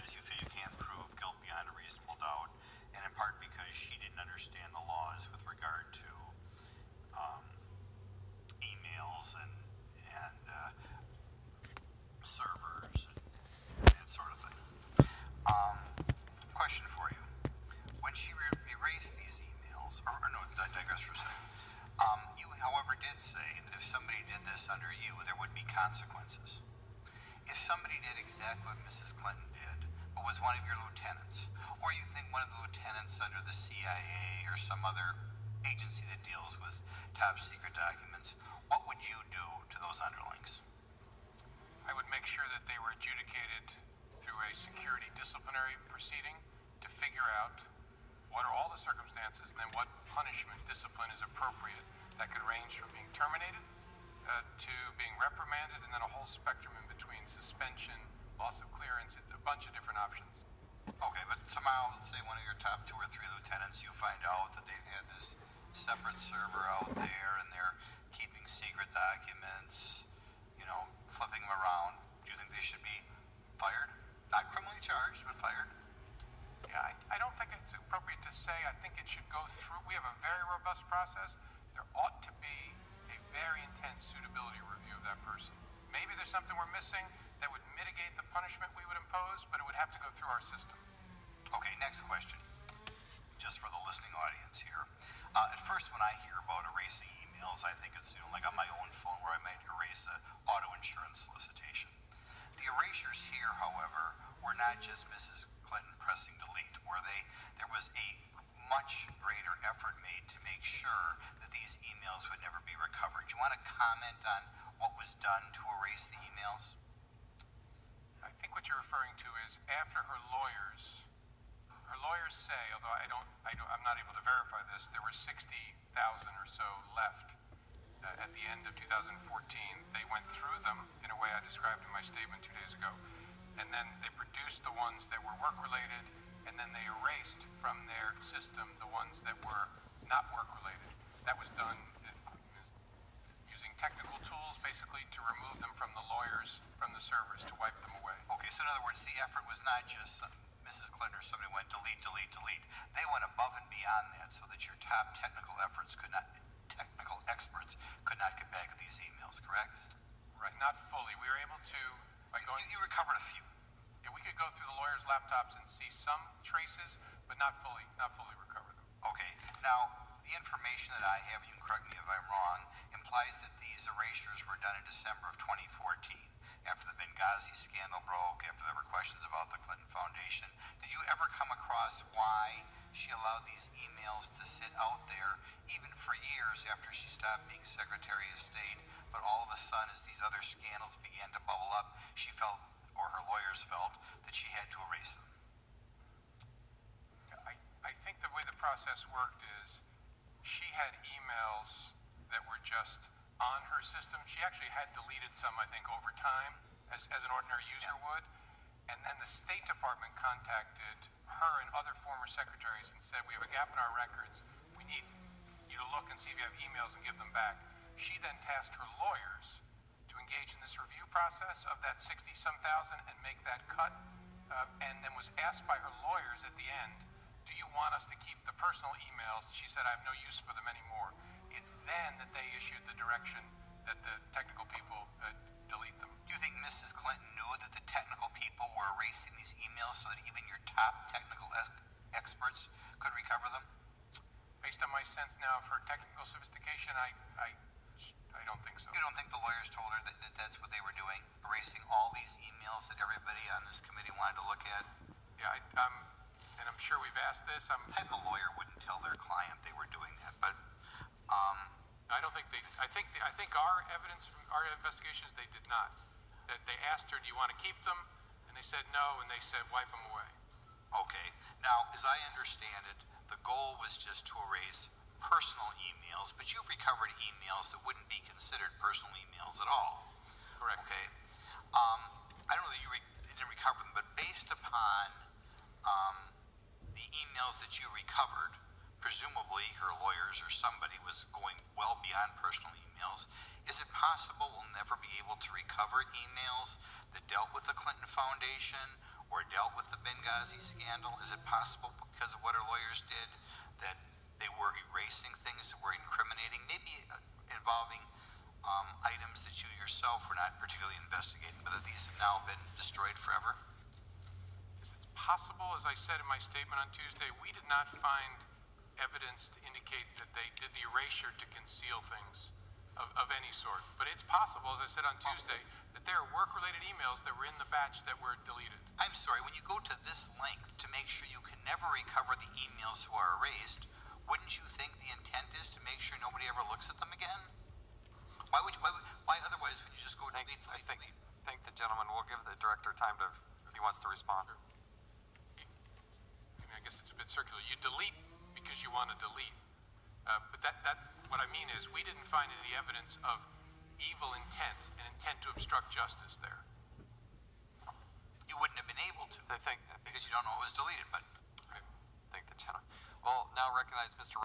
because you feel you can't prove guilt beyond a reasonable doubt, and in part because she didn't understand the laws with regard to um, emails and servers and that sort of thing. Um, Question for you. When she erased these emails, or no, I digress for a second. You, however, did say that if somebody did this under you, there would be consequences. If somebody did exactly what Mrs. Clinton did, but was one of your lieutenants, or you think one of the lieutenants under the CIA or some other agency that deals with top secret documents, what would you do to those underlings? I would make sure that they were adjudicated through a security disciplinary proceeding to figure out what are all the circumstances and then what punishment discipline is appropriate. That could range from being terminated to being reprimanded, and then a whole spectrum in between: suspension, loss of clearance. It's a bunch of different options. Okay, but somehow, let's say one of your top 2 or 3 lieutenants, you find out that they've had this separate server out there and they're keeping secret documents, flipping them around. Do you think they should be fired? Not criminally charged, but fired? Yeah, I don't think it's appropriate to say. I think it should go through. We have a very robust process. There ought to be a very intense suitability review of that person. Maybe there's something we're missing that would mitigate the punishment we would impose, but it would have to go through our system. Okay, next question. Just for the listening audience here. At first, when I hear about erasing emails, I think it's like on my own phone where I might erase an auto insurance solicitation. The erasures here, however, were not just Mrs. Clinton pressing delete, were they? There was a much greater effort made to make sure that these emails would never be recovered. Do you want to comment on what was done to erase the emails? I think what you're referring to is after her lawyers say, although I'm not able to verify this, there were 60,000 or so left at the end of 2014. They went through them in a way I described in my statement 2 days ago, and then they produced the ones that were work-related, and then they erased from their system the ones that were not work-related. That was done using technical tools, basically, to remove them from the lawyers, from the servers, to wipe them away. Okay, so in other words, the effort was not just Mrs. Clinton or somebody went delete, delete, delete. They went above and beyond that so that your top technical experts could not get back at these emails, correct? Right, not fully. We were able to, by going... You recovered a few. Yeah, we could go through the lawyers' laptops and see some traces, but not fully recover them. Okay, now, the information that I have, and you can correct me if I'm wrong, implies that these erasures were done in December of 2014, after the Benghazi scandal broke, after there were questions about the Clinton Foundation. Did you ever come across why she allowed these emails to sit out there, even for years after she stopped being Secretary of State, but all of a sudden, as these other scandals began to bubble up, she felt, or her lawyers felt, that she had to erase them? I think the way the process worked is she had emails that were just on her system. She actually had deleted some, I think, over time, as an ordinary user would. And then the State Department contacted her and other former secretaries and said, we have a gap in our records. We need you to look and see if you have emails and give them back. She then tasked her lawyers to engage in this review process of that 60-some thousand and make that cut, and then was asked by her lawyers at the end, do you want us to keep the personal emails? She said, I have no use for them anymore. It's then that they issued the direction that the technical people delete them. Do you think Mrs. Clinton knew that the technical people were erasing these emails so that even your top technical experts could recover them? Based on my sense now of her technical sophistication, I don't think so. You don't think the lawyers told her that that's what they were doing, erasing all these emails that everybody on this committee wanted to look at? Yeah, and I'm sure we've asked this. What type of lawyer wouldn't tell their client they were doing that? But I don't think they. I think our evidence from our investigations, they did not. That they asked her, "Do you want to keep them?" And they said no, and they said wipe them away. Okay. Now, as I understand it, the goal was just to erase personal emails, but you've recovered emails that wouldn't be considered personal emails at all. Correct. Okay. I don't know that you didn't recover them, but based upon the emails that you recovered, presumably her lawyers or somebody was going well beyond personal emails. Is it possible we'll never be able to recover emails that dealt with the Clinton Foundation or dealt with the Benghazi scandal? Is it possible because of what her lawyers did that they were erasing things that were incriminating, maybe involving items that you yourself were not particularly investigating, but that these have now been destroyed forever? Yes, it's possible. As I said in my statement on Tuesday, we did not find evidence to indicate that they did the erasure to conceal things of any sort. But it's possible, as I said on Tuesday, that there are work-related emails that were in the batch that were deleted. I'm sorry, when you go to this length to make sure you can never recover the emails who are erased, wouldn't you think the intent is to make sure nobody ever looks at them again? Why otherwise would you just go delete? I think the gentleman will give the director time to, if he wants to respond. I guess it's a bit circular. You delete because you want to delete. But what I mean is we didn't find any evidence of evil intent and intent to obstruct justice there. You wouldn't have been able to. I think because you don't know it was deleted, but. I think the gentleman will now recognize Mr.